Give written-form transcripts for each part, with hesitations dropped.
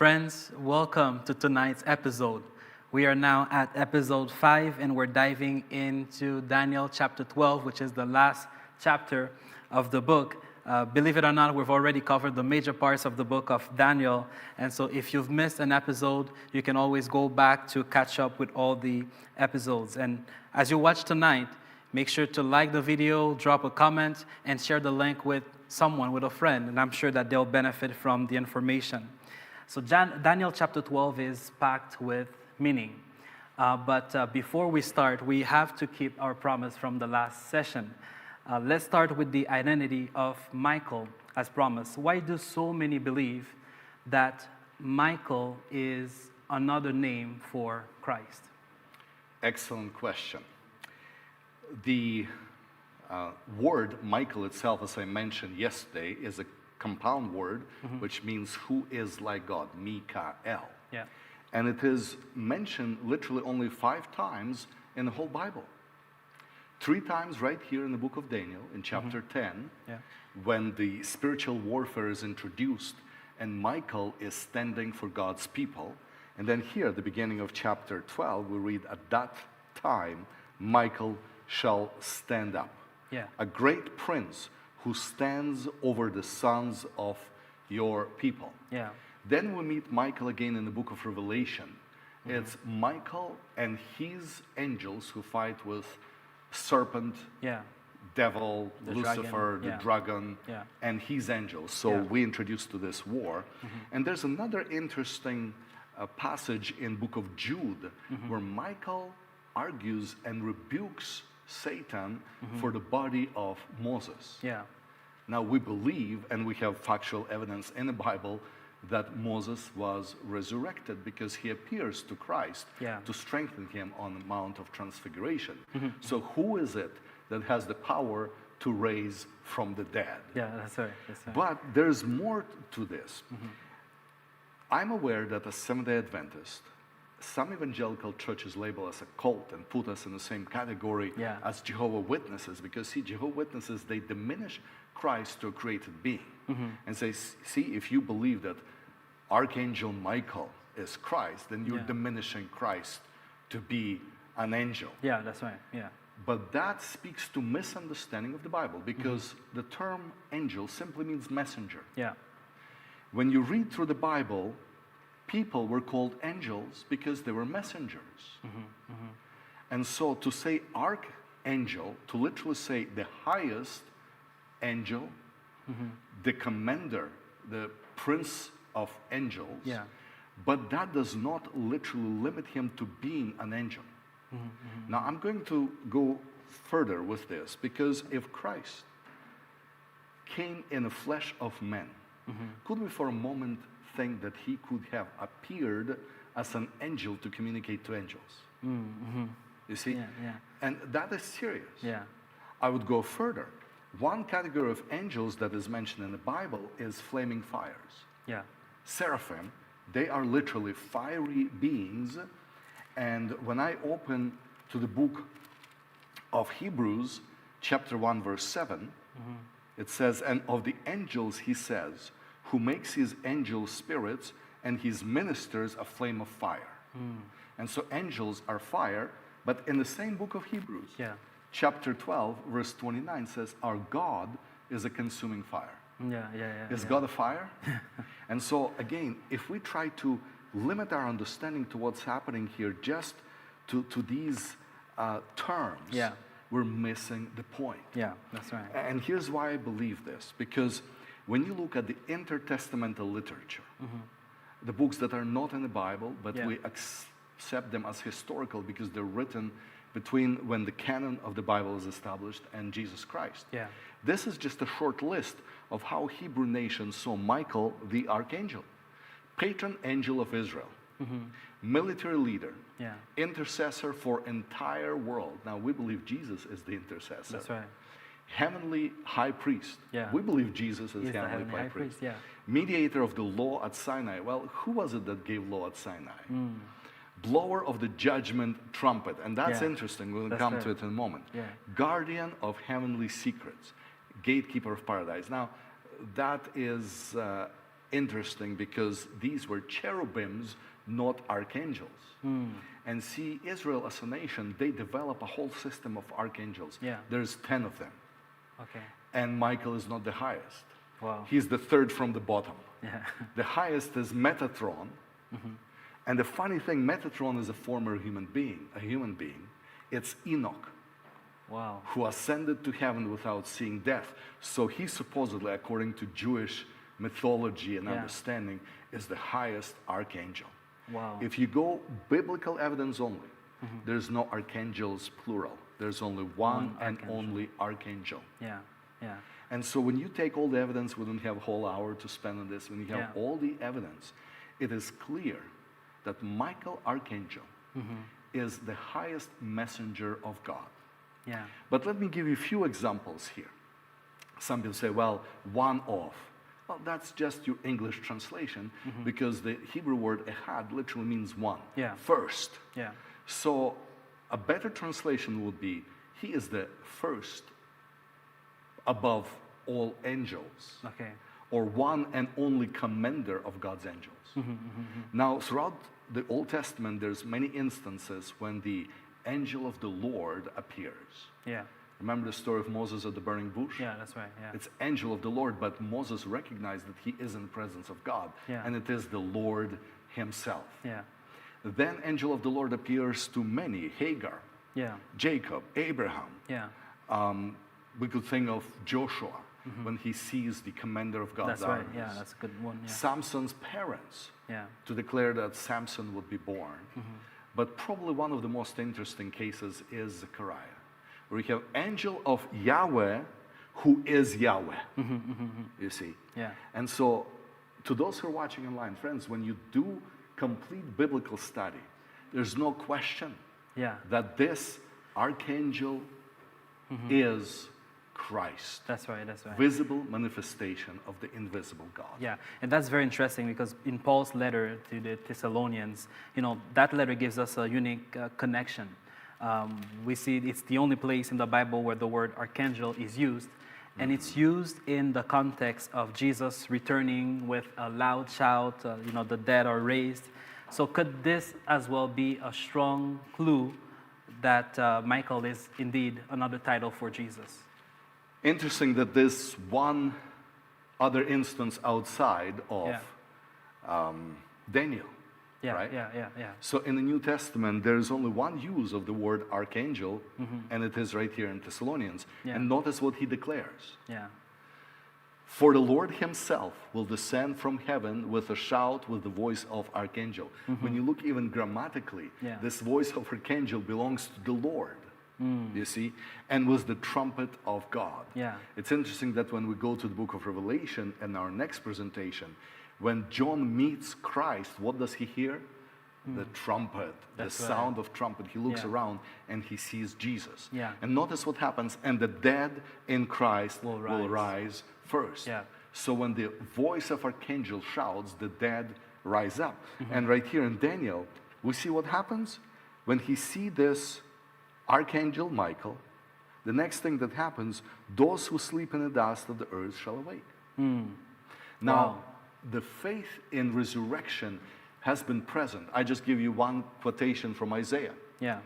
Friends, welcome to tonight's episode. We are now at episode 5 and we're diving into Daniel chapter 12, which is the last chapter of the book. Believe it or not, we've already covered the major parts of the book of Daniel. And so if you've missed an episode, you can always go back to catch up with all the episodes. And as you watch tonight, make sure to like the video, drop a comment, and share the link with someone, with a friend. And I'm sure that they'll benefit from the information. So Daniel chapter 12 is packed with meaning. But before we start, we have to keep our promise from the last session. Let's start with the identity of Michael as promised. Why do so many believe that Michael is another name for Christ? Excellent question. The word Michael itself, as I mentioned yesterday, is a compound word, which means who is like God, Mikael. Yeah. And it is mentioned literally only 5 times in the whole Bible. 3 times right here in the book of Daniel, in chapter 10, when the spiritual warfare is introduced and Michael is standing for God's people. And then here at the beginning of chapter 12, we read, at that time, Michael shall stand up. Yeah. A great prince who stands over the sons of your people. Yeah. Then we meet Michael again in the book of Revelation. It's Michael and his angels who fight with serpent, devil, The Lucifer, dragon, the dragon, Yeah. and his angels. So we introduced to this war. And there's another interesting passage in book of Jude where Michael argues and rebukes Satan for the body of Moses. Yeah. Now we believe, and we have factual evidence in the Bible, that Moses was resurrected because he appears to Christ to strengthen him on the Mount of Transfiguration. So who is it that has the power to raise from the dead? Yeah, that's right. That's right. But there's more to this. I'm aware that as Seventh-day Adventist, some evangelical churches label us a cult and put us in the same category as Jehovah's Witnesses, because see, Jehovah's Witnesses, they diminish Christ to a created being and say, see, if you believe that Archangel Michael is Christ, then you're diminishing Christ to be an angel. Yeah, that's right. Yeah. But that speaks to misunderstanding of the Bible, because the term angel simply means messenger. Yeah. When you read through the Bible, people were called angels because they were messengers. And so to say archangel, to literally say the highest angel, the commander, the prince of angels, but that does not literally limit him to being an angel. Now I'm going to go further with this, because if Christ came in the flesh of men, could we for a moment think that he could have appeared as an angel to communicate to angels? You see? And that is serious. I would go further. One category of angels that is mentioned in the Bible is flaming fires. Seraphim, they are literally fiery beings. And when I open to the book of Hebrews, chapter 1, verse 7, it says, and of the angels he says, who makes his angels spirits and his ministers a flame of fire. And so angels are fire, but in the same book of Hebrews, chapter 12, verse 29 says, our God is a consuming fire. Is God a fire? And so again, if we try to limit our understanding to what's happening here just to these terms, we're missing the point. Yeah, that's right. And here's why I believe this, because when you look at the intertestamental literature, the books that are not in the Bible, but we accept them as historical because they're written between when the canon of the Bible is established and Jesus Christ. This is just a short list of how Hebrew nation saw Michael the archangel, patron angel of Israel, military leader, intercessor for entire world. Now we believe Jesus is the intercessor. That's right. Heavenly high priest. We believe Jesus is heavenly high priest. Mediator of the law at Sinai. Well, who was it that gave law at Sinai? Blower of the judgment trumpet. And that's interesting. We'll come to it in a moment. Guardian of heavenly secrets. Gatekeeper of paradise. Now, that is interesting because these were cherubims, not archangels. And see, Israel as a nation, they develop a whole system of archangels. Yeah. There's 10 of them. Okay. And Michael is not the highest. Wow. He's the third from the bottom. Yeah. The highest is Metatron. And the funny thing, Metatron is a former human being, It's Enoch, Wow. who ascended to heaven without seeing death. So he supposedly, according to Jewish mythology and Yeah. understanding, is the highest archangel. Wow. If you go biblical evidence only, there's no archangels plural. There's only one and archangel. only archangel. Yeah. Yeah. And so when you take all the evidence, we don't have a whole hour to spend on this. When you have Yeah. all the evidence, it is clear that Michael Archangel is the highest messenger of God. Yeah. But let me give you a few examples here. Some people say, well, one of. Well, that's just your English translation because the Hebrew word ehad literally means one. Yeah. First. Yeah. So a better translation would be, he is the first above all angels. Okay. Or one and only commander of God's angels. Now, throughout the Old Testament, there's many instances when the angel of the Lord appears. Yeah. Remember the story of Moses at the burning bush? Yeah, that's right. Yeah. It's angel of the Lord, but Moses recognized that he is in the presence of God, Yeah. and it is the Lord himself. Yeah. Then angel of the Lord appears to many, Hagar, Yeah. Jacob, Abraham. Yeah. We could think of Joshua when he sees the commander of God's That's right. armies. Yeah, that's a good one. Yeah. Samson's parents Yeah. to declare that Samson would be born. But probably one of the most interesting cases is Zechariah, where you have angel of Yahweh who is Yahweh. You see? Yeah. And so, to those who are watching online, friends, when you do complete biblical study, there's no question Yeah. that this archangel is Christ. That's right. That's right. Visible manifestation of the invisible God. Yeah, and that's very interesting because in Paul's letter to the Thessalonians, that letter gives us a unique connection. We see it's the only place in the Bible where the word archangel is used, and it's used in the context of Jesus returning with a loud shout, the dead are raised. So could this as well be a strong clue that Michael is indeed another title for Jesus? Interesting that this one other instance outside of Daniel, Yeah, right? yeah. So in the New Testament, there is only one use of the word archangel, and it is right here in Thessalonians. Yeah. And notice what he declares. Yeah. For the Lord himself will descend from heaven with a shout, with the voice of archangel. When you look even grammatically, Yeah. this voice of archangel belongs to the Lord. You see, and was the trumpet of God. Yeah. It's interesting that when we go to the book of Revelation in our next presentation, when John meets Christ, what does he hear? The trumpet, That's the right. sound of trumpet. He looks Yeah. around and he sees Jesus. Yeah. And notice what happens, and the dead in Christ Will will rise first. Yeah. So when the voice of archangel shouts, the dead rise up. And right here in Daniel, we see what happens when he see this Archangel Michael. The next thing that happens, those who sleep in the dust of the earth shall awake. Now, Wow. the faith in resurrection has been present. I just give you one quotation from Isaiah. Yeah.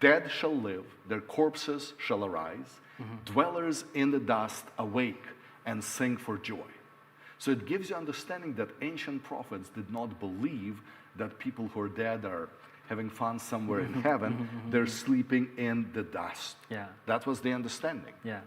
Dead shall live, their corpses shall arise, dwellers in the dust awake and sing for joy. So it gives you understanding that ancient prophets did not believe that people who are dead are having fun somewhere in heaven. They're sleeping in the dust. Yeah. That was the understanding. Yeah.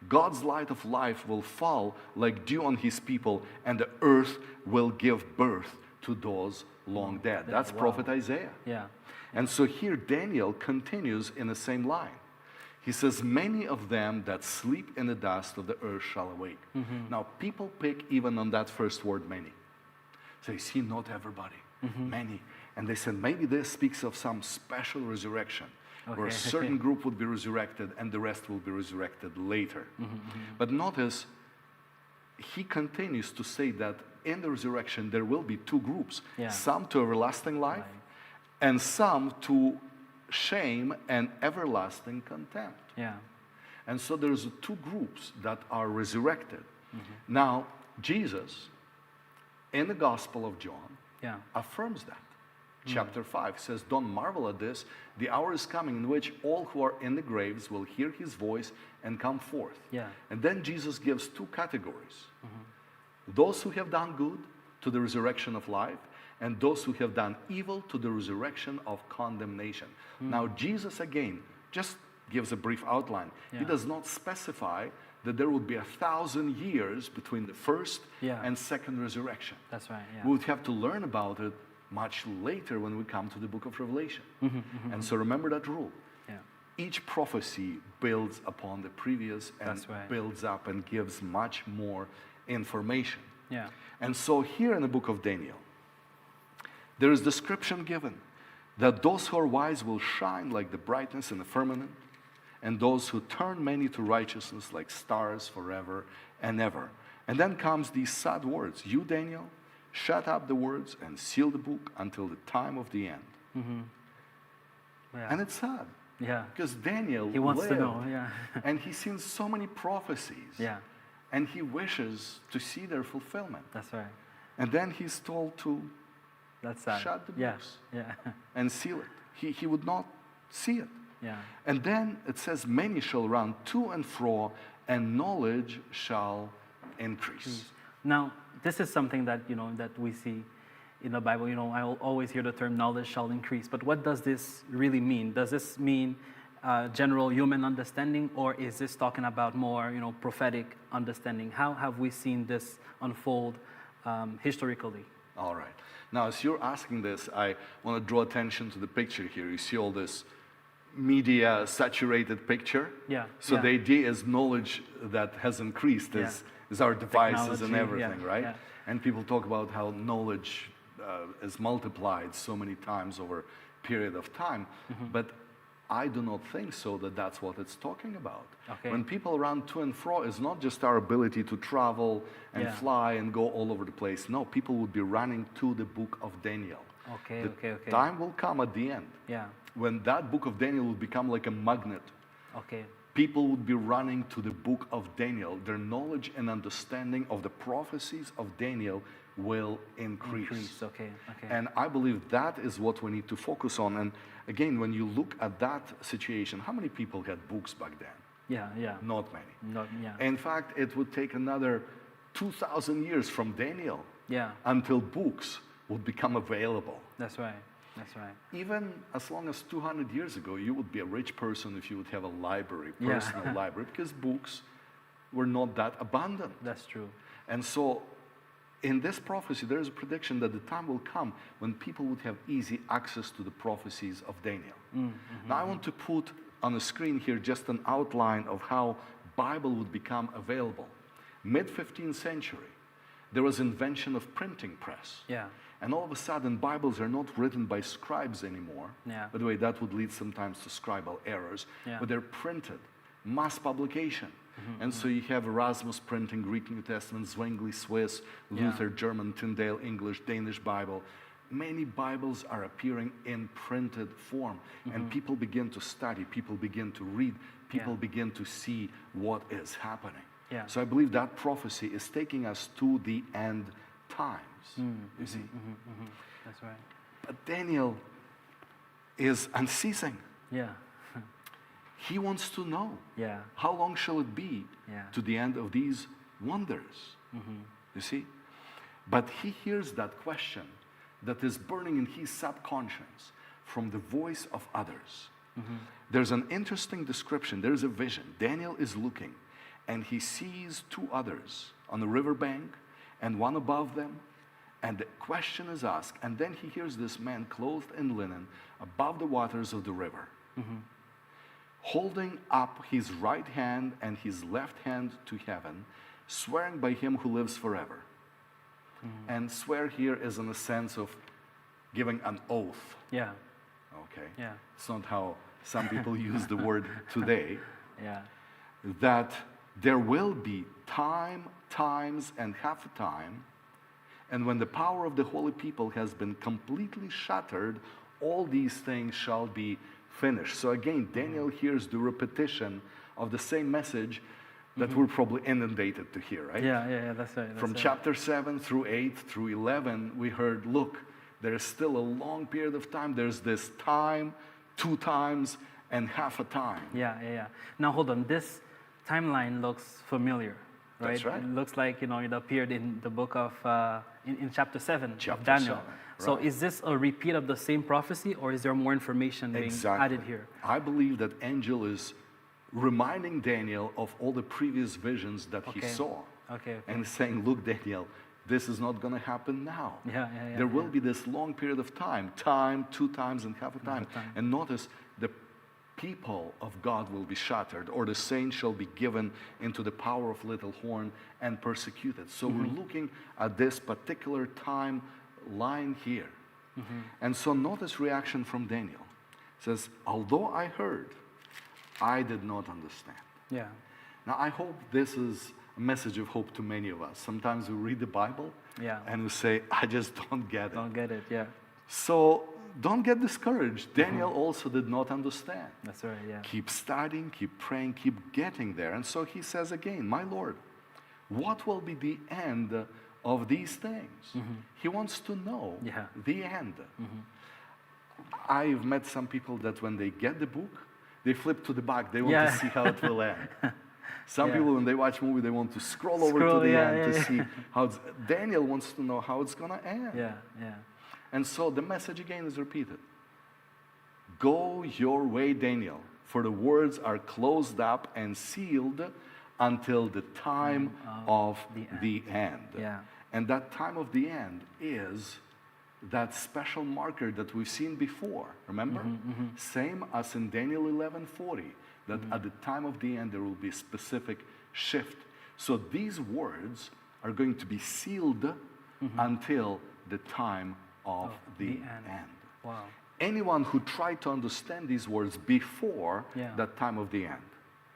God's light of life will fall like dew on his people, and the earth will give birth to those long dead. That's Wow. prophet Isaiah. Yeah. And so here Daniel continues in the same line. He says, many of them that sleep in the dust of the earth shall awake. Now, people pick even on that first word, many. So you see, not everybody, many. And they said, maybe this speaks of some special resurrection, where a certain group would be resurrected and the rest will be resurrected later. But notice, he continues to say that in the resurrection there will be two groups, Yeah. some to everlasting life and some to shame and everlasting contempt. Yeah. And so there's two groups that are resurrected. Now, Jesus in the Gospel of John Yeah. affirms that. Chapter 5 says, don't marvel at this. The hour is coming in which all who are in the graves will hear his voice and come forth. Yeah. And then Jesus gives two categories. Those who have done good to the resurrection of life, and those who have done evil to the resurrection of condemnation. Now Jesus again just gives a brief outline. He Yeah. does not specify that there would be 1,000 years between the first Yeah. and second resurrection. That's right. Yeah. We would have to learn about it much later when we come to the book of Revelation. And so remember that rule. Yeah. Each prophecy builds upon the previous and That's right. builds up and gives much more information. Yeah. And so here in the book of Daniel, there is description given that those who are wise will shine like the brightness in the firmament, and those who turn many to righteousness like stars forever and ever. And then comes these sad words, you, Daniel, shut up the words and seal the book until the time of the end. Yeah. And it's sad, Yeah. because Daniel He wants to lived, know. Yeah. and he's seen so many prophecies, Yeah. and he wishes to see their fulfillment. That's right. And then he's told to That's sad. shut the Yeah. books Yeah. and seal it. He would not see it. Yeah. And then it says, many shall run to and fro, and knowledge shall increase. Now, this is something that, that we see in the Bible. I always hear the term knowledge shall increase. But what does this really mean? Does this mean general human understanding, or is this talking about more, prophetic understanding? How have we seen this unfold historically? All right. Now, as you're asking this, I want to draw attention to the picture here. You see all this media saturated picture. Yeah. So yeah. the idea is knowledge that has increased is our devices and Technology, everything, yeah, right? yeah. And people talk about how knowledge is multiplied so many times over a period of time. But I do not think so that that's what it's talking about. Okay. When people run to and fro, it's not just our ability to travel and Yeah. fly and go all over the place. No, people would be running to the book of Daniel. Okay, The okay. time will come at the end Yeah. when that book of Daniel will become like a magnet. Okay. People would be running to the book of Daniel. Their knowledge and understanding of the prophecies of Daniel will increase. Okay. Okay. And I believe that is what we need to focus on. And again, when you look at that situation, how many people had books back then? yeah. Yeah. Not many. Not. Yeah. In fact, it would take another 2,000 years from Daniel Yeah. until books would become available. That's right. That's right. Even as long as 200 years ago, you would be a rich person if you would have a library, Yeah. personal library, because books were not that abundant. That's true. And so in this prophecy, there is a prediction that the time will come when people would have easy access to the prophecies of Daniel. Now I want to put on the screen here just an outline of how Bible would become available. Mid-15th century, there was invention of printing press. Yeah. And all of a sudden, Bibles are not written by scribes anymore. Yeah. By the way, that would lead sometimes to scribal errors. Yeah. But they're printed, mass publication. And so you have Erasmus printing Greek New Testament, Zwingli Swiss, Luther German, Tyndale English, Danish Bible. Many Bibles are appearing in printed form. And people begin to study, people begin to read, people begin to see what is happening. Yeah. So I believe that prophecy is taking us to the end times. You see? That's right. But Daniel is unceasing. Yeah. He wants to know, Yeah. how long shall it be Yeah. to the end of these wonders? You see? But he hears that question that is burning in his subconscious from the voice of others. There's an interesting description. There's a vision. Daniel is looking, and he sees two others on the riverbank and one above them. And the question is asked, and then he hears this man clothed in linen above the waters of the river, holding up his right hand and his left hand to heaven, swearing by him who lives forever. And swear here is in the sense of giving an oath. Yeah. Okay? Yeah. It's not how some people use the word today. Yeah. That there will be time, times, and half a time, and when the power of the holy people has been completely shattered, all these things shall be finished. So again, Daniel hears the repetition of the same message that we're probably inundated to hear, right? Yeah, that's right. That's From right. chapter 7 through 8 through 11, we heard, look, there is still a long period of time. There's this time, 2 times, and half a time. Yeah. Now hold on. This timeline looks familiar, right? That's right. It looks like it appeared in the book of in chapter 7 of Chapter Daniel. 7, So right. is this a repeat of the same prophecy, or is there more information being added here? I believe that angel is reminding Daniel of all the previous visions that he Okay. saw. Okay. And saying, look, Daniel, this is not going to happen now. Yeah. There will be this long period of time, 2 times and half a time. And notice, the people of God will be shattered, or the saints shall be given into the power of little horn and persecuted. So we're looking at this particular time line here. And so notice reaction from Daniel. It says, although I heard, I did not understand. Yeah. Now, I hope this is a message of hope to many of us. Sometimes we read the Bible and we say, I just don't get it. Don't get it. Yeah. So don't get discouraged. Daniel also did not understand. That's right. Yeah. Keep studying, keep praying, keep getting there. And so he says again, my Lord, what will be the end of these things? He wants to know the end. I've met some people that when they get the book, they flip to the back. They want to see how it will end. Some people, when they watch movie, they want to scroll over to the end to see how it's... Daniel wants to know how it's going to end. Yeah. And so the message again is repeated. Go your way, Daniel, for the words are closed up and sealed until the time of the end. Yeah. And that time of the end is that special marker that we've seen before. Remember? Same as in Daniel 11:40, that at the time of the end there will be a specific shift. So these words are going to be sealed until the time of the end. Wow. Anyone who tried to understand these words before that time of the end,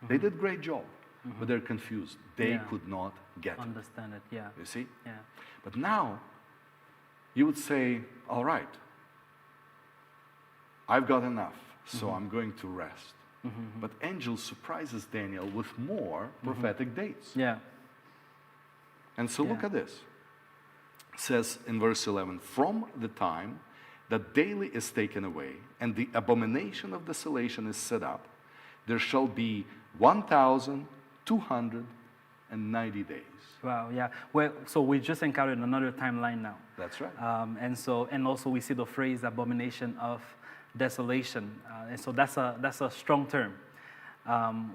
they did a great job, but they're confused. They could not get it. Understand it. Yeah. You see? Yeah. But now, you would say, all right, I've got enough, so I'm going to rest. But angel surprises Daniel with more prophetic dates. Yeah. And so look at this. It says in verse 11, from the time that daily is taken away and the abomination of desolation is set up, there shall be 1,290 days. Wow. Yeah. Well, so we just encountered another timeline now. That's right. And also we see the phrase abomination of desolation. And so that's a strong term.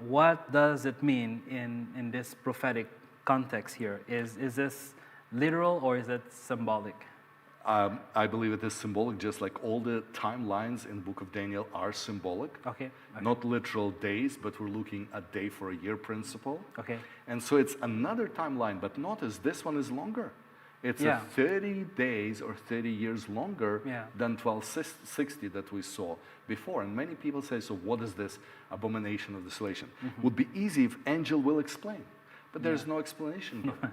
What does it mean in this prophetic context here? Is this literal or is it symbolic? I believe it is symbolic, just like all the timelines in the book of Daniel are symbolic. Okay. Not literal days, but we're looking at day for a year principle. Okay. And so it's another timeline, but notice this one is longer. It's a 30 days or 30 years longer than 1260 that we saw before. And many people say, so what is this abomination of desolation? Would be easy if angel will explain, but there's no explanation here.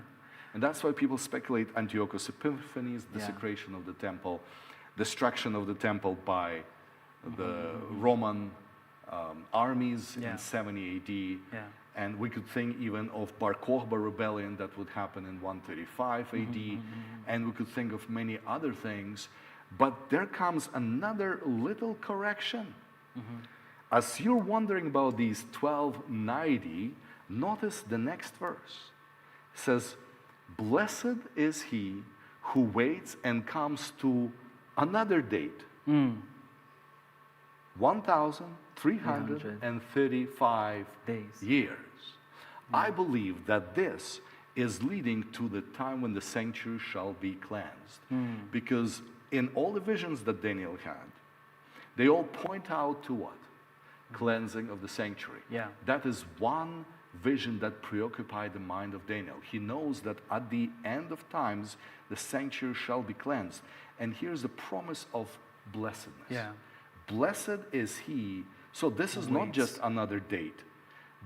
And that's why people speculate Antiochus Epiphanes, desecration of the temple, destruction of the temple by the Roman armies in 70 AD. And we could think even of Bar Kokhba rebellion that would happen in 135 AD. And we could think of many other things. But there comes another little correction. As you're wondering about these 1290, notice the next verse. It says, blessed is he who waits and comes to another date. 1,335 years. I believe that this is leading to the time when the sanctuary shall be cleansed. Because in all the visions that Daniel had, they all point out to what? Cleansing of the sanctuary. That is one vision that preoccupied the mind of Daniel. He knows that at the end of times, the sanctuary shall be cleansed. And here's the promise of blessedness. Blessed is he. So this is not just another date,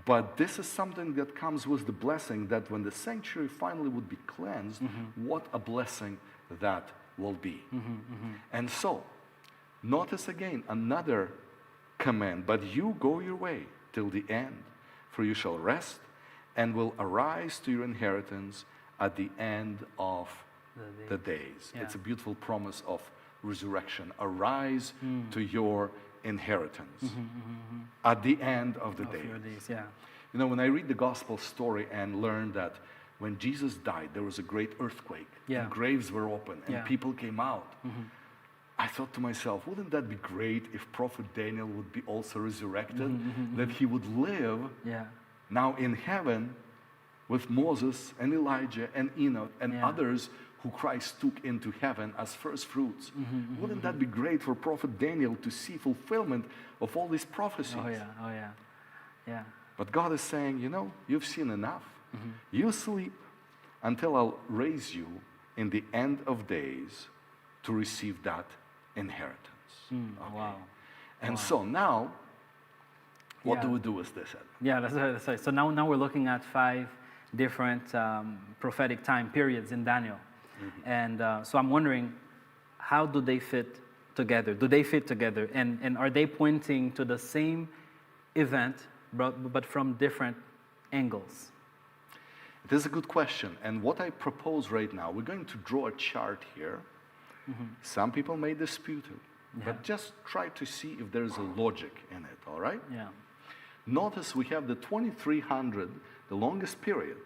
but this is something that comes with the blessing that when the sanctuary finally would be cleansed, what a blessing that will be. And so, notice again another command, but you go your way till the end, for you shall rest and will arise to your inheritance at the end of The the days. Yeah. It's a beautiful promise of resurrection. Arise to your inheritance at the end of the Of day. your days, yeah. You know, when I read the gospel story and learn that when Jesus died, there was a great earthquake, Yeah. and graves were open, and Yeah. people came out. I thought to myself, wouldn't that be great if Prophet Daniel would be also resurrected, that he would live Yeah. now in heaven with Moses and Elijah and Enoch and Yeah. others who Christ took into heaven as first fruits. Wouldn't that be great for Prophet Daniel to see fulfillment of all these prophecies? Oh yeah. Oh yeah. Yeah. But God is saying, you know, you've seen enough. You sleep until I'll raise you in the end of days to receive that inheritance. Okay? Wow. And so now, what do Yeah. we do with this, Ed? Yeah, that's right. So now we're looking at 5 different prophetic time periods in Daniel. And so I'm wondering, how do they fit together? Do they fit together? And are they pointing to the same event, but from different angles? It is a good question. And what I propose right now, we're going to draw a chart here. Some people may dispute it, but just try to see if there's a logic in it, all right? Yeah. Notice we have the 2300, the longest period,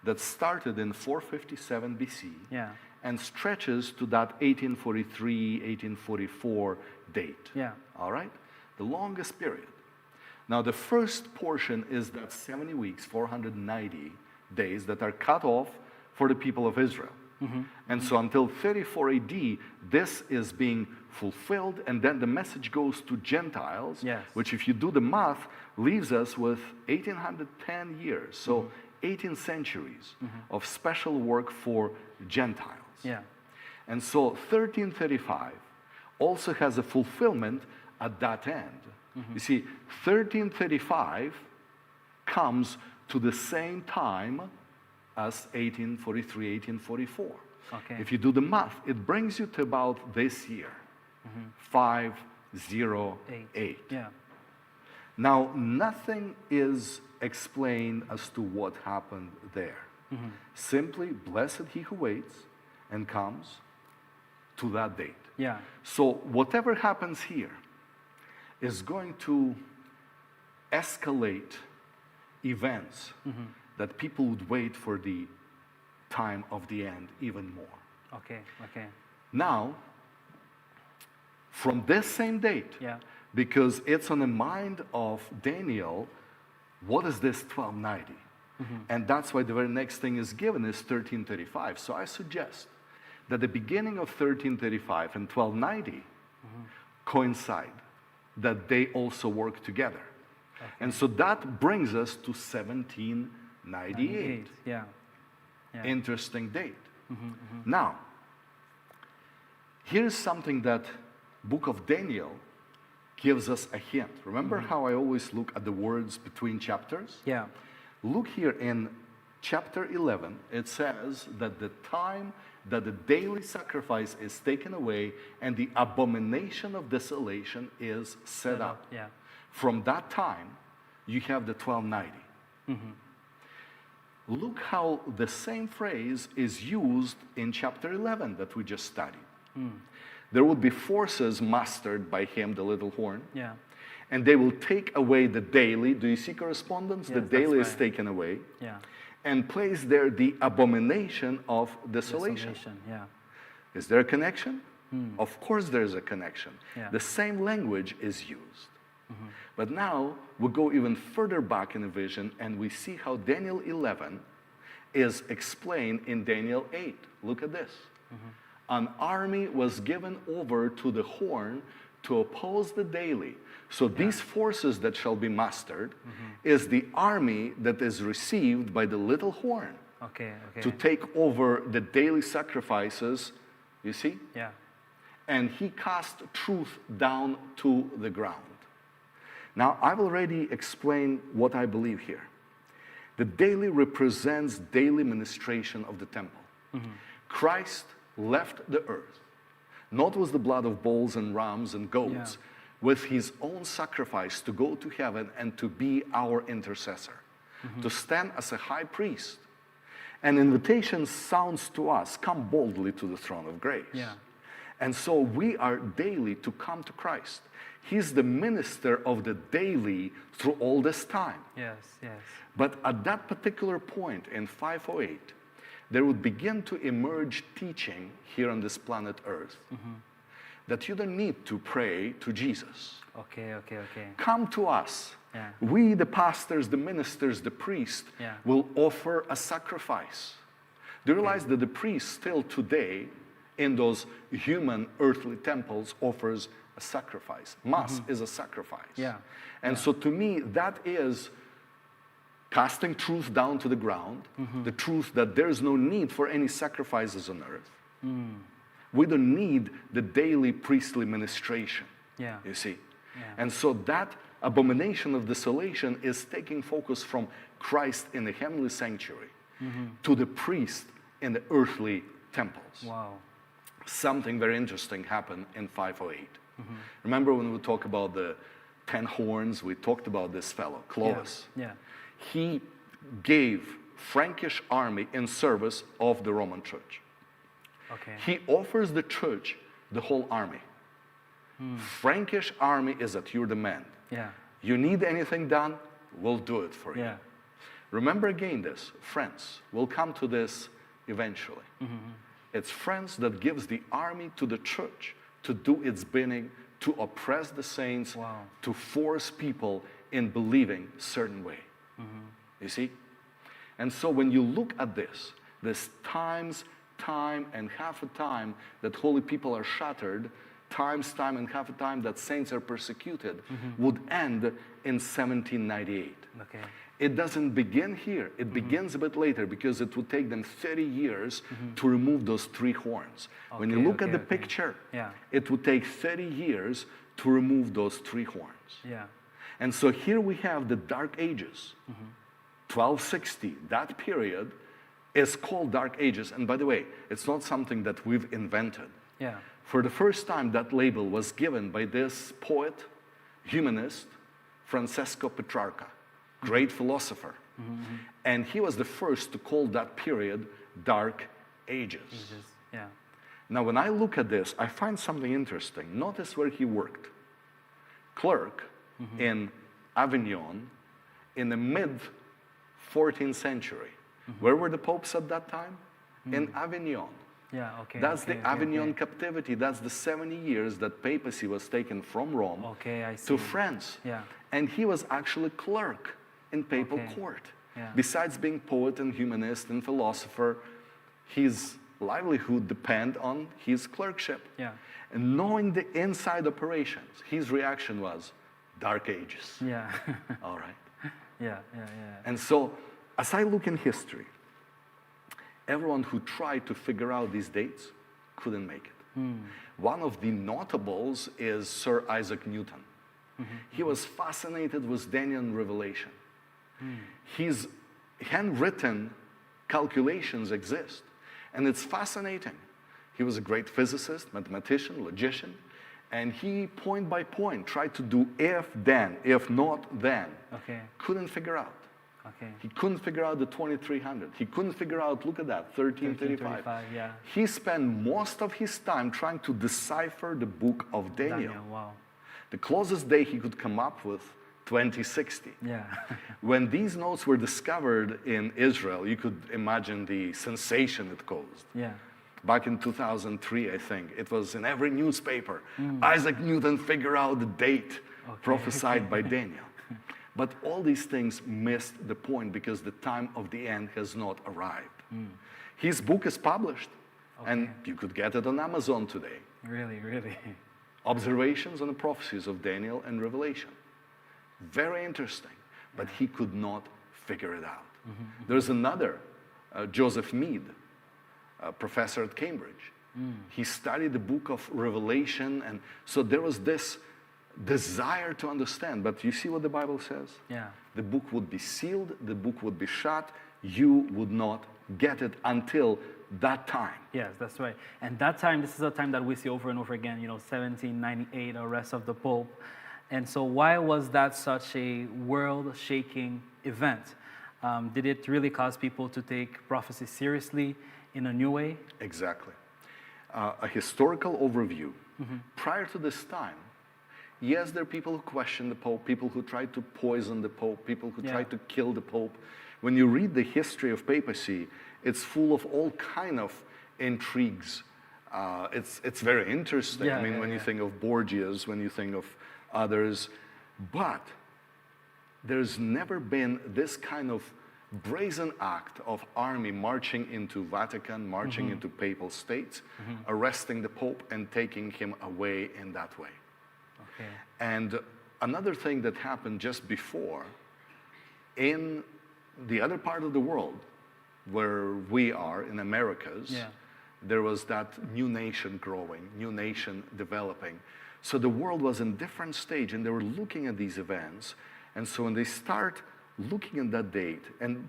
that started in 457 BC Yeah. and stretches to that 1843, 1844 date. Yeah. All right? The longest period. Now, the first portion is that 70 weeks, 490 days that are cut off for the people of Israel. And so until 34 AD, this is being fulfilled, and then the message goes to Gentiles, Yes. which, if you do the math, leaves us with 1810 years. So 18 centuries of special work for Gentiles. Yeah. And so 1335 also has a fulfillment at that end. You see, 1335 comes to the same time as 1843, 1844. Okay. If you do the math, it brings you to about this year, 508. Yeah. Now, nothing is explained as to what happened there. Simply, blessed he who waits and comes to that date. Yeah. So whatever happens here is going to escalate events that people would wait for the time of the end even more. Okay. Okay. Now, from this same date, Yeah. because it's on the mind of Daniel, what is this 1290? And that's why the very next thing is given is 1335. So I suggest that the beginning of 1335 and 1290 coincide, that they also work together. And so that brings us to 1798. Yeah. Yeah. Interesting date. Now, here's something that book of Daniel gives us a hint. Remember how I always look at the words between chapters? Yeah. Look here in chapter 11, it says that the time that the daily sacrifice is taken away and the abomination of desolation is set up. Yeah. From that time, you have the 1290. Look how the same phrase is used in chapter 11 that we just studied. There will be forces mustered by him, the little horn, Yeah. and they will take away the daily. Do you see correspondence? Yes, The that's daily is right. taken away, Yeah. and place there the abomination of desolation. Yeah. Is there a connection? Of course there's a connection. Yeah. The same language is used. But now we go even further back in the vision and we see how Daniel 11 is explained in Daniel 8. Look at this. An army was given over to the horn to oppose the daily. So these forces that shall be mustered is the army that is received by the little horn Okay. Okay. to take over the daily sacrifices, you see? Yeah. And he cast truth down to the ground. Now, I've already explained what I believe here. The daily represents daily ministration of the temple. Christ left the earth, not with the blood of bulls and rams and goats, with his own sacrifice to go to heaven and to be our intercessor. to stand as a high priest. An invitation sounds to us, come boldly to the throne of grace. Yeah. And so we are daily to come to Christ. He's the minister of the daily through all this time. Yes, yes. But at that particular point in 508, there would begin to emerge teaching here on this planet Earth that you don't need to pray to Jesus. Okay. Come to us. Yeah. We, the pastors, the ministers, the priest, Yeah. will offer a sacrifice. Do you realize that the priest still today in those human earthly temples offers a sacrifice? Mass is a sacrifice. Yeah. And so to me, that is casting truth down to the ground, the truth that there's no need for any sacrifices on earth. We don't need the daily priestly ministration, Yeah. you see. Yeah. And so that abomination of desolation is taking focus from Christ in the heavenly sanctuary to the priest in the earthly temples. Wow. Something very interesting happened in 508. Remember when we talk about the 10 horns, we talked about this fellow, Clovis. Yeah. He gave Frankish army in service of the Roman church. Okay. He offers the church the whole army. Frankish army is at your demand. Yeah. You need anything done, we'll do it for you. Yeah. Remember again this, friends. We'll come to this eventually. It's friends that gives the army to the church to do its bidding, to oppress the saints, Wow. to force people in believing certain way. You see? And so when you look at this time and half a time that holy people are shattered, time and half a time that saints are persecuted, would end in 1798. Okay. It doesn't begin here. It begins a bit later because it would take them 30 years to remove those 3 horns. When you look at the picture, Yeah. it would take 30 years to remove those 3 horns. Yeah. And so here we have the Dark Ages. 1260, that period is called Dark Ages. And by the way, it's not something that we've invented. Yeah. For the first time, that label was given by this poet, humanist, Francesco Petrarca, great philosopher. And he was the first to call that period Dark Ages. Yeah. Now, when I look at this, I find something interesting. Notice where he worked. Clerk in Avignon in the mid-14th century. Where were the popes at that time? In Avignon. Yeah. Okay. That's okay, the Avignon captivity. That's the 70 years that papacy was taken from Rome Okay, I see. to France. Yeah. And he was actually clerk in papal Okay. court. Yeah. Besides being poet and humanist and philosopher, his livelihood depended on his clerkship. Yeah. And knowing the inside operations, his reaction was, Dark Ages. Yeah. All right. Yeah. And so, as I look in history, everyone who tried to figure out these dates couldn't make it. One of the notables is Sir Isaac Newton. He was fascinated with Daniel and Revelation. His handwritten calculations exist, and it's fascinating. He was a great physicist, mathematician, logician, and he, point by point, tried to do if, then, if not, then. Okay. Couldn't figure out. Okay. He couldn't figure out the 2300. He couldn't figure out, look at that, 1335. 1335, yeah. He spent most of his time trying to decipher the book of Daniel. Wow. The closest day he could come up with, 2060. Yeah. When these notes were discovered in Israel, you could imagine the sensation it caused. Yeah. Back in 2003, I think, it was in every newspaper. Isaac Newton figured out the date prophesied by Daniel. But all these things missed the point because the time of the end has not arrived. His book is published, and you could get it on Amazon today. Really. Observations on the prophecies of Daniel and Revelation. Very interesting, but he could not figure it out. There's another, Joseph Mead, a professor at Cambridge. He studied the book of Revelation, and so there was this desire to understand. But you see what the Bible says? Yeah. The book would be sealed, the book would be shut, you would not get it until that time. Yes, that's right. And that time, this is a time that we see over and over again, 1798, arrest of the Pope. And so why was that such a world-shaking event? Did it really cause people to take prophecy seriously in a new way? Exactly. A historical overview. Prior to this time, yes, there are people who question the Pope, people who tried to poison the Pope, people who tried to kill the Pope. When you read the history of papacy, it's full of all kind of intrigues. It's very interesting. I mean, when you think of Borgias, when you think of others, but there's never been this kind of brazen act of army marching into Vatican, marching into papal states, arresting the Pope and taking him away in that way. Okay. And another thing that happened just before, in the other part of the world, where we are, in Americas, there was that new nation growing, new nation developing. So the world was in different stage, and they were looking at these events. And so when they start looking at that date, and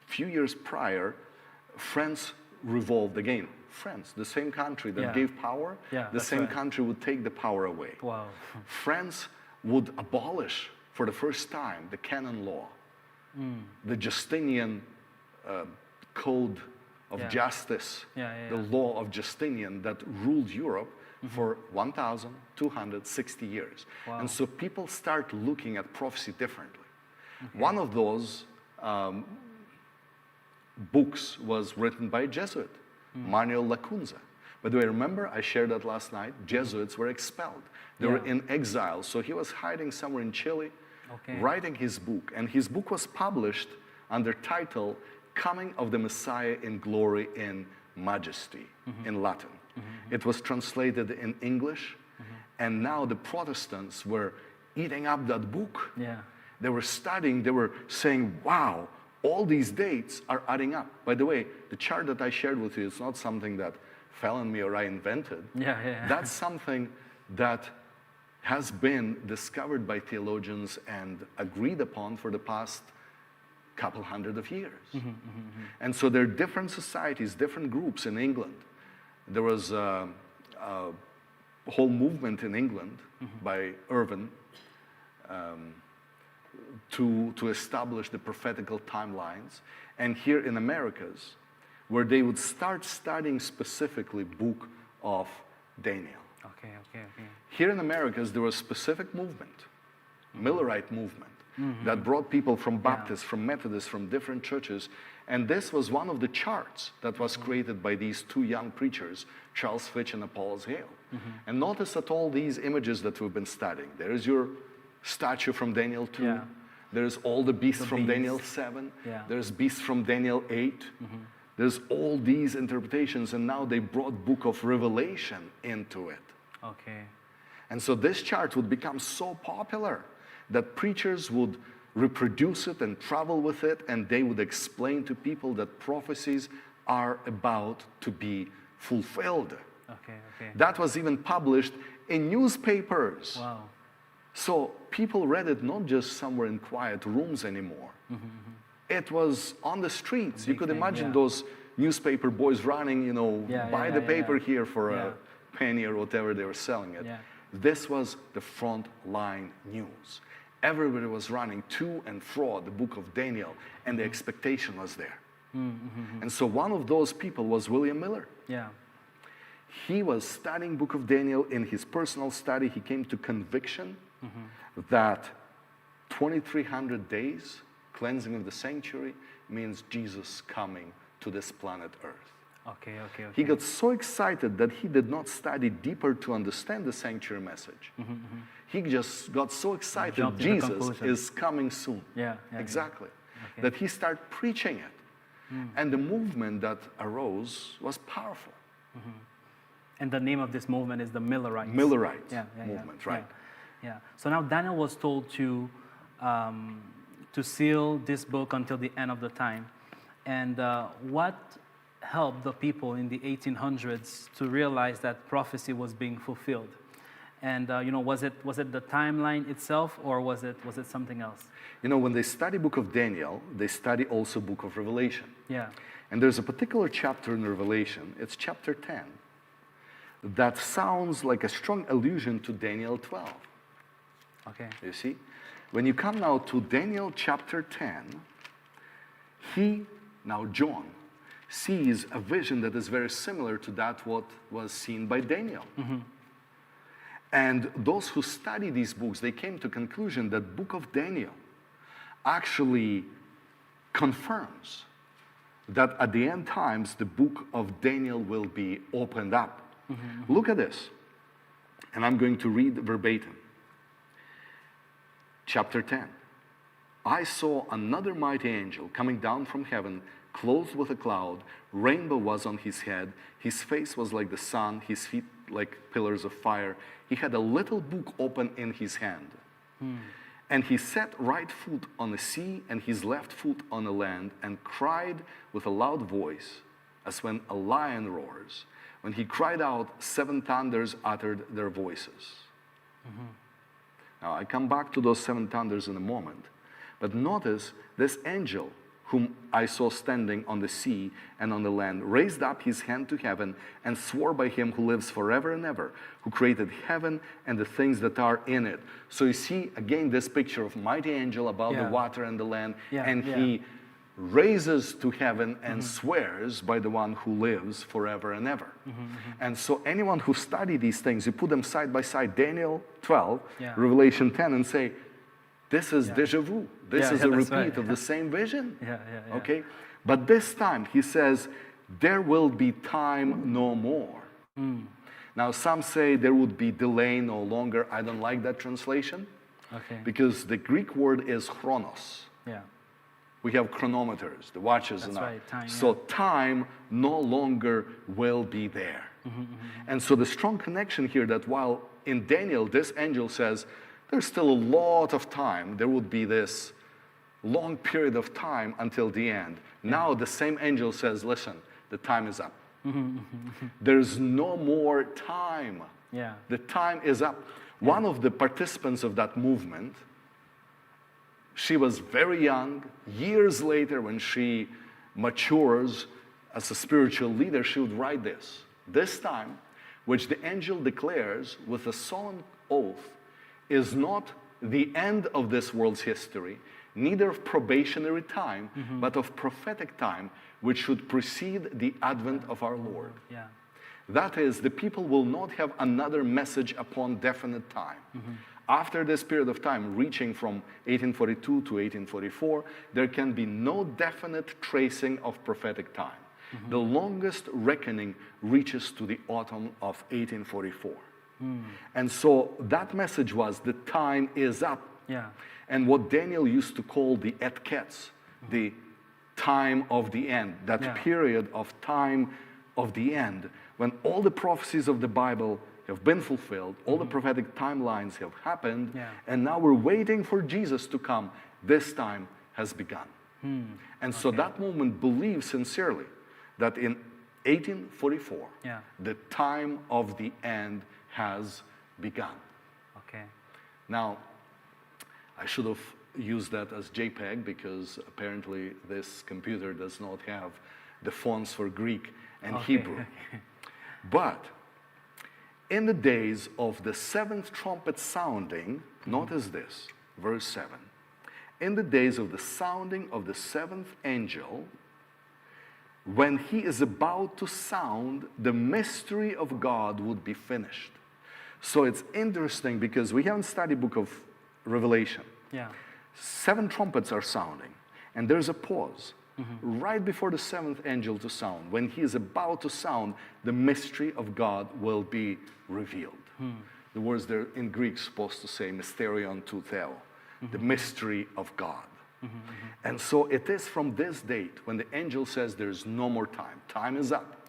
a few years prior, France revolved again. France, the same country that gave power, the same country would take the power away. Wow. France would abolish, for the first time, the canon law, the Justinian code of justice, the law of Justinian that ruled Europe for 1,260 years. Wow. And so people start looking at prophecy differently. One of those books was written by a Jesuit, Manuel Lacunza. By the way, remember, I shared that last night, Jesuits were expelled. They were in exile, so he was hiding somewhere in Chile, writing his book. And his book was published under title, Coming of the Messiah in Glory in Majesty, in Latin. It was translated in English, and now the Protestants were eating up that book. They were studying, they were saying, wow, all these dates are adding up. By the way, the chart that I shared with you is not something that fell on me or I invented. That's something that has been discovered by theologians and agreed upon for the past couple hundred of years. And so there are different societies, different groups in England. There was a whole movement in England by Irvin to establish the prophetical timelines. And here in Americas, where they would start studying specifically book of Daniel. Here in Americas, there was a specific movement, Millerite movement, that brought people from Baptists, from Methodists, from different churches. And this was one of the charts that was created by these two young preachers, Charles Fitch and Apollos Hale. And notice that all these images that we've been studying, there's your statue from Daniel 2, there's all the beasts from Daniel 7, there's beasts from Daniel 8, there's all these interpretations, and now they brought book of Revelation into it. And so this chart would become so popular that preachers would reproduce it and travel with it, and they would explain to people that prophecies are about to be fulfilled. That was even published in newspapers. So people read it not just somewhere in quiet rooms anymore. It was on the streets. You could imagine those newspaper boys running, you know, buy the paper here for a penny or whatever they were selling it. This was the front line news. Everybody was running to and fro the book of Daniel, and the expectation was there. And so one of those people was William Miller. He was studying book of Daniel. In his personal study, he came to conviction that 2,300 days, cleansing of the sanctuary, means Jesus coming to this planet Earth. He got so excited that he did not study deeper to understand the sanctuary message. He just got so excited Jesus is coming soon. Exactly. That he started preaching it. And the movement that arose was powerful. And the name of this movement is the Millerites. Millerite movement, right. So now Daniel was told to seal this book until the end of the time. And what helped the people in the 1800s to realize that prophecy was being fulfilled? And you know, was it the timeline itself, or was it something else? You know, when they study book of Daniel, they study also book of Revelation. And there's a particular chapter in Revelation, it's chapter 10, that sounds like a strong allusion to Daniel 12. You see? When you come now to Daniel chapter 10, Now John, sees a vision that is very similar to that what was seen by Daniel. And those who study these books, they came to conclusion that book of Daniel actually confirms that at the end times, the book of Daniel will be opened up. Look at this. And I'm going to read verbatim. Chapter 10. I saw another mighty angel coming down from heaven, clothed with a cloud. Rainbow was on his head. His face was like the sun, his feet like pillars of fire. He had a little book open in his hand. And he set right foot on the sea and his left foot on the land, and cried with a loud voice, as when a lion roars. When he cried out, 7 thunders uttered their voices. Now, I come back to those 7 thunders in a moment. But notice this angel, whom I saw standing on the sea and on the land, raised up his hand to heaven and swore by him who lives forever and ever, who created heaven and the things that are in it. So you see, again, this picture of mighty angel above the water and the land, and he raises to heaven and swears by the one who lives forever and ever. And so anyone who study these things, you put them side by side, Daniel 12, Revelation 10, and say, this is deja vu. This is a repeat of the same vision. Okay? But this time, he says, there will be time no more. Now, some say there would be delay no longer. I don't like that translation. Because the Greek word is chronos. We have chronometers, the watches. That's right, time, so time no longer will be there. And so the strong connection here that while in Daniel, this angel says, there's still a lot of time. There would be this long period of time until the end. Now the same angel says, listen, the time is up. There's no more time. The time is up. One of the participants of that movement, she was very young. Years later, when she matures as a spiritual leader, she would write this. This time, which the angel declares with a solemn oath, is not the end of this world's history, neither of probationary time, but of prophetic time, which should precede the advent of our Lord. That is, the people will not have another message upon definite time. After this period of time, reaching from 1842 to 1844, there can be no definite tracing of prophetic time. The longest reckoning reaches to the autumn of 1844. And so that message was, the time is up. And what Daniel used to call the et ketz, the time of the end, that period of time of the end, when all the prophecies of the Bible have been fulfilled, all the prophetic timelines have happened, and now we're waiting for Jesus to come. This time has begun. And so that movement believes sincerely that in 1844, the time of the end has begun. Now, I should have used that as JPEG because apparently this computer does not have the fonts for Greek and Hebrew. But in the days of the 7th trumpet sounding, notice this, verse 7. In the days of the sounding of the 7th angel, when he is about to sound, the mystery of God would be finished. So it's interesting because we haven't studied book of Revelation. 7 trumpets are sounding, and there's a pause. Right before the 7th angel to sound, when he is about to sound, the mystery of God will be revealed. The words there in Greek supposed to say mysterion tou theo, the mystery of God. And so it is from this date when the angel says there's no more time, time is up,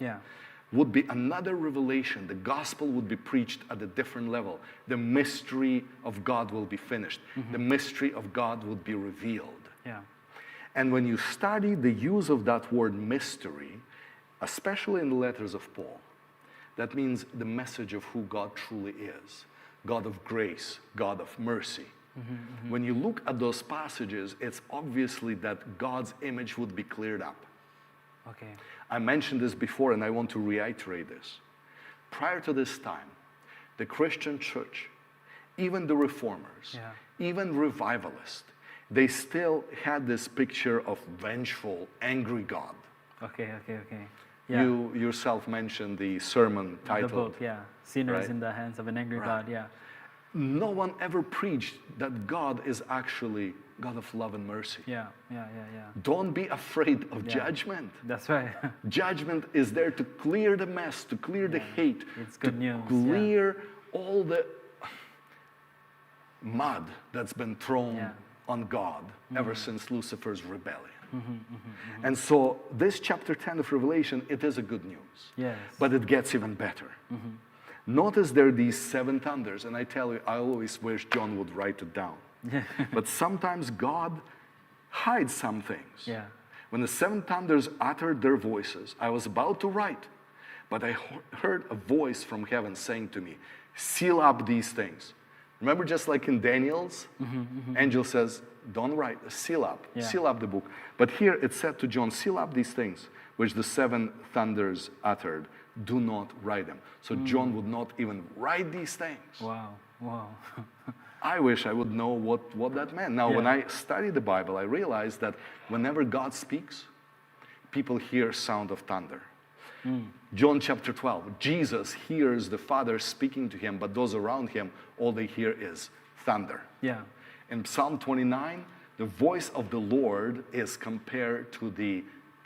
would be another revelation. The gospel would be preached at a different level. The mystery of God will be finished. The mystery of God would be revealed. And when you study the use of that word mystery, especially in the letters of Paul, that means the message of who God truly is. God of grace, God of mercy. When you look at those passages, it's obviously that God's image would be cleared up. I mentioned this before and I want to reiterate this. Prior to this time, the Christian church, even the reformers, even revivalists, they still had this picture of vengeful, angry God. Okay. Yeah. You yourself mentioned the sermon The titled. book, yeah. Sinners right? in the hands of an angry God, yeah. No one ever preached that God is actually God of love and mercy. Yeah. Don't be afraid of Yeah. judgment. That's right. Judgment is there to clear the mess, to clear the hate, It's good to news, clear all the mud that's been thrown on God ever since Lucifer's rebellion. And so this chapter 10 of Revelation, it is a good news. Yes. But it gets even better. Notice there are these 7 thunders, and I tell you, I always wish John would write it down. But sometimes God hides some things. Yeah. When the 7 thunders uttered their voices, I was about to write, but I heard a voice from heaven saying to me, seal up these things. Remember, just like in Daniel's, angel says, don't write, seal up the book. But here it said to John, seal up these things which the 7 thunders uttered. Do not write them. So John would not even write these things. Wow. I wish I would know what that meant. Now, when I study the Bible, I realize that whenever God speaks, people hear sound of thunder. John chapter 12, Jesus hears the Father speaking to him, but those around him, all they hear is thunder. Yeah. In Psalm 29, the voice of the Lord is compared to the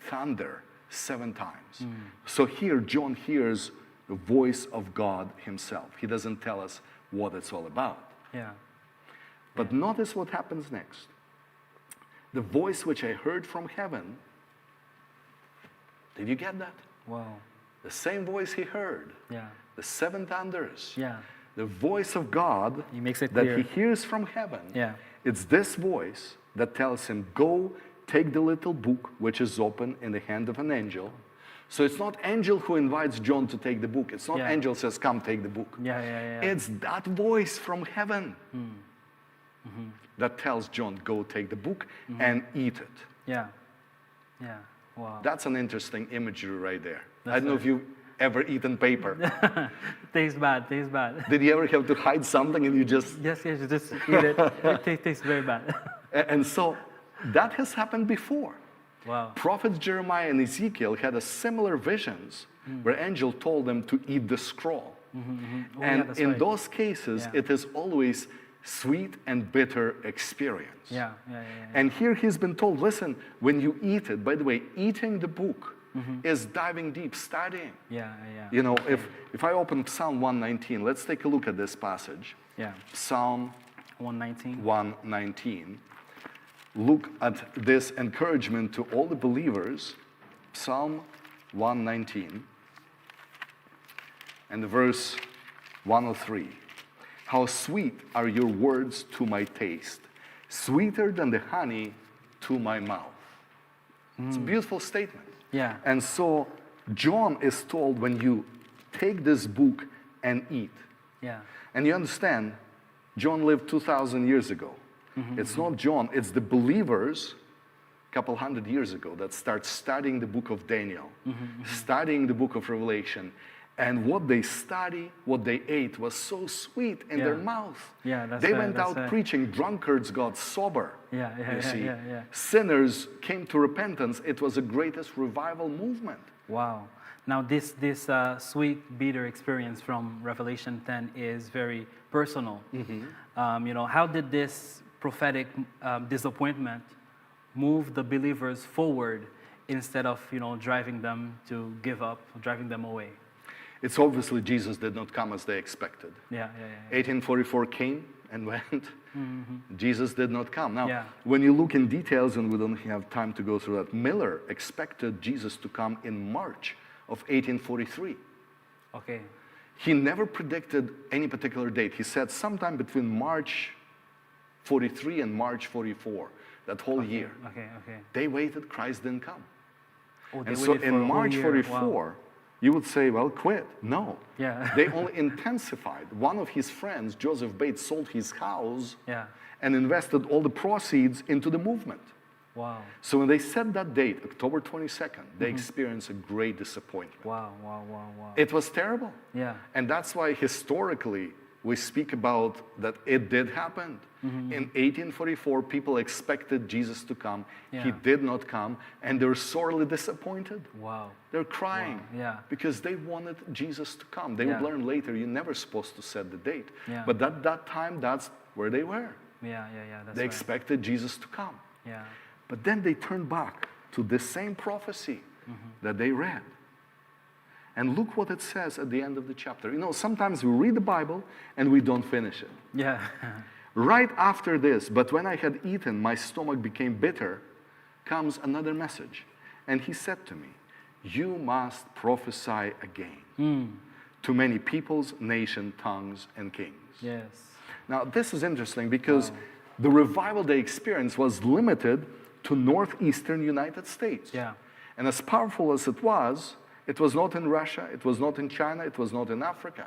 thunder 7 times. So here, John hears the voice of God himself. He doesn't tell us what it's all about. Yeah. But notice what happens next. The voice which I heard from heaven, did you get that? Wow. The same voice he heard. Yeah. The 7 thunders. Yeah. The voice of God He makes it that clear. he hears from heaven. Yeah. It's this voice that tells him, go take the little book which is open in the hand of an angel. So it's not angel who invites John to take the book. It's not angel says, come take the book. Yeah. It's that voice from heaven that tells John, go take the book and eat it. Yeah. Wow. That's an interesting imagery right there. That's I don't know if you've ever eaten paper. Tastes bad. Did you ever have to hide something and you just... Yes, you just eat it. It tastes very bad. And so that has happened before. Wow. Prophets Jeremiah and Ezekiel had a similar visions where angel told them to eat the scroll. Oh, And that's in right. those cases, it is always sweet and bitter experience. Yeah. And here he's been told, listen, when you eat it, by the way, eating the book is diving deep, studying. Yeah. You know, if I open Psalm 119, let's take a look at this passage. Yeah. Psalm 119. 119. Look at this encouragement to all the believers. Psalm 119 and verse 103. How sweet are your words to my taste, sweeter than the honey to my mouth. It's a beautiful statement. Yeah. And so John is told, when you take this book and eat. Yeah. And you understand, John lived 2,000 years ago. It's not John, it's the believers a couple hundred years ago that start studying the book of Daniel, studying the book of Revelation. And what they study, what they ate was so sweet in their mouth. Yeah, that's they right, went that's out right. preaching, drunkards got sober. Yeah, you see. yeah. Sinners came to repentance. It was the greatest revival movement. Wow. Now this sweet, bitter experience from Revelation 10 is very personal. How did this prophetic disappointment move the believers forward instead of, driving them to give up, driving them away? It's obviously Jesus did not come as they expected. Yeah. 1844 came and went. Jesus did not come. Now, Yeah. when you look in details, and we don't have time to go through that, Miller expected Jesus to come in March of 1843. Okay. He never predicted any particular date. He said sometime between March 43 and March 44, that whole year. Okay. They waited, Christ didn't come. Oh, they And so waited in for a whole March year. 44, Wow. you would say, well, quit. No. Yeah. They only intensified. One of his friends, Joseph Bates, sold his house Yeah. and invested all the proceeds into the movement. Wow. So when they set that date, October 22nd, they experienced a great disappointment. Wow. It was terrible. Yeah. And that's why historically, we speak about that it did happen. In 1844, people expected Jesus to come. He Yeah. did not come, and they're sorely disappointed. Wow. They're crying Wow, yeah. because they wanted Jesus to come. They would Yeah. learn later, you're never supposed to set the date. Yeah. But at that time, that's where they were. Yeah, that's They right. expected Jesus to come. Yeah. But then they turned back to the same prophecy that they read. And look what it says at the end of the chapter. You know, sometimes we read the Bible and we don't finish it. Yeah. Right after this, but when I had eaten, my stomach became bitter, comes another message. And he said to me, you must prophesy again to many peoples, nations, tongues, and kings. Yes. Now, this is interesting because the revival they experienced was limited to northeastern United States. Yeah. And as powerful as it was not in Russia, it was not in China, it was not in Africa.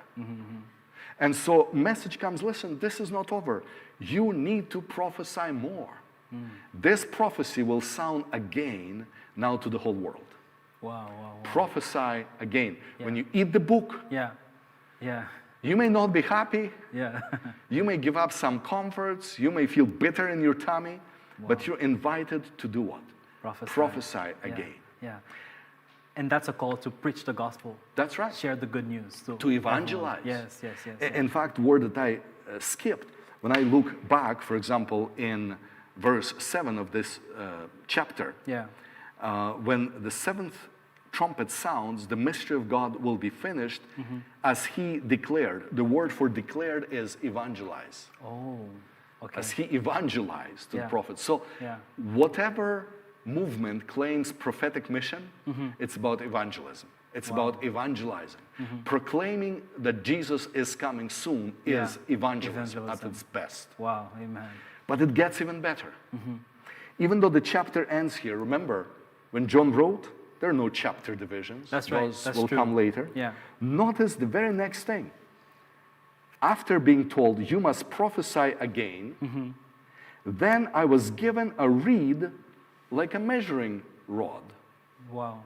And so message comes, listen, this is not over. You need to prophesy more. This prophecy will sound again now to the whole world. Wow. Prophesy again. When you eat the book, Yeah. you may not be happy. Yeah. You may give up some comforts. You may feel bitter in your tummy. But you're invited to do what? Prophesy again. Yeah. And that's a call to preach the gospel. That's right. Share the good news. To evangelize. Yes. In fact, word that I skipped, when I look back, for example, in verse 7 of this chapter, Yeah. when the seventh trumpet sounds, the mystery of God will be finished as he declared. The word for declared is evangelize. Oh, okay. As he evangelized to the Yeah. prophets. So Yeah. whatever movement claims prophetic mission, it's about evangelism. It's about evangelizing. Proclaiming that Jesus is coming soon is evangelism at its best. Wow, amen. But it gets even better. Even though the chapter ends here, remember, when John wrote, there are no chapter divisions. That's right. Those That's will true. come later. Yeah. Notice the very next thing. After being told, you must prophesy again, then I was given a reed like a measuring rod. Wow.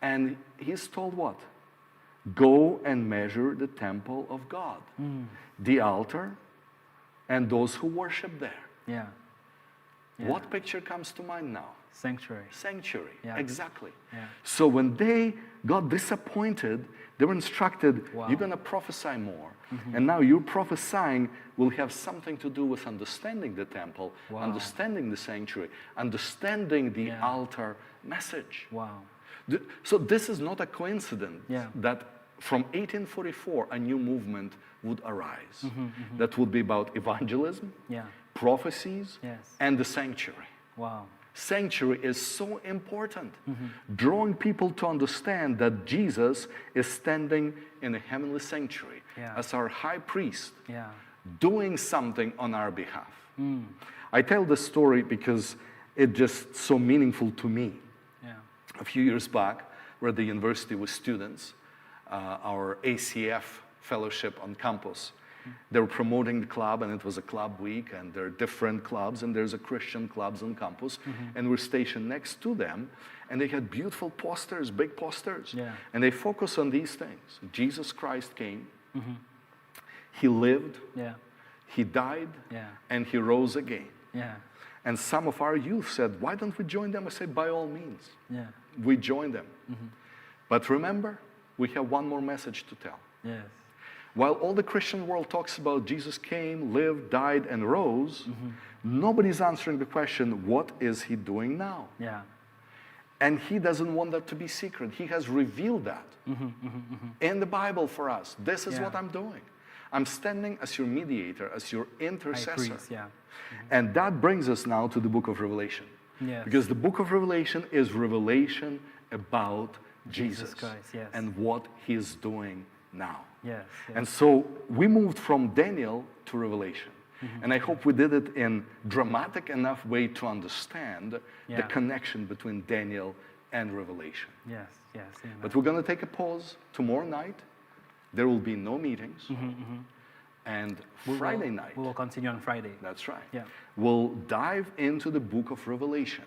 And he's told what? Go and measure the temple of God, the altar, and those who worship there. Yeah. What picture comes to mind now? Sanctuary. Sanctuary. Yeah. Exactly. Yeah. So when they got disappointed, they were instructed, Wow. you're going to prophesy more. And now your prophesying will have something to do with understanding the temple, Wow. understanding the sanctuary, understanding the Yeah. altar message. Wow. So this is not a coincidence Yeah. that from 1844 a new movement would arise that would be about evangelism, Yeah. prophecies, Yes. and the sanctuary. Wow. Sanctuary is so important, drawing people to understand that Jesus is standing in a heavenly sanctuary Yeah. as our high priest, Yeah. doing something on our behalf. I tell this story because it's just so meaningful to me. Yeah. A few years back, we're at the university with students, our ACF fellowship on campus. They were promoting the club, and it was a club week, and there are different clubs, and there's a Christian clubs on campus, and we're stationed next to them, and they had beautiful posters, big posters, Yeah. and they focus on these things. Jesus Christ came, he lived, Yeah. he died, Yeah. and he rose again. Yeah. And some of our youth said, why don't we join them? I said, by all means. Yeah. We join them. But remember, we have one more message to tell. Yes. While all the Christian world talks about Jesus came, lived, died, and rose, nobody's answering the question, what is he doing now? Yeah. And he doesn't want that to be secret. He has revealed that in the Bible for us. This is what I'm doing. I'm standing as your mediator, as your High intercessor. priest, yeah. And that brings us now to the book of Revelation. Yes. Because the book of Revelation is revelation about Jesus Christ, yes. and what he's doing now. Yes. Yes. And so we moved from Daniel to Revelation. And I hope we did it in dramatic enough way to understand the Yeah. connection between Daniel and Revelation. Yes. Yes. Amen. But we're going to take a pause tomorrow night. There will be no meetings. And Friday night, We will continue on Friday. that's right, Yeah. we'll dive into the book of Revelation.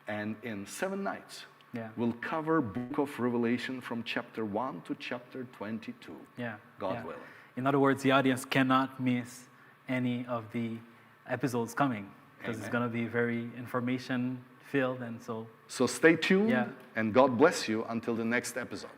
And in 7 nights, Yeah. we'll cover book of Revelation from chapter 1 to chapter 22. Yeah. God yeah. willing. In other words, the audience cannot miss any of the episodes coming because it's Amen. going to be very information filled, and so So stay tuned, Yeah. and God bless you until the next episode.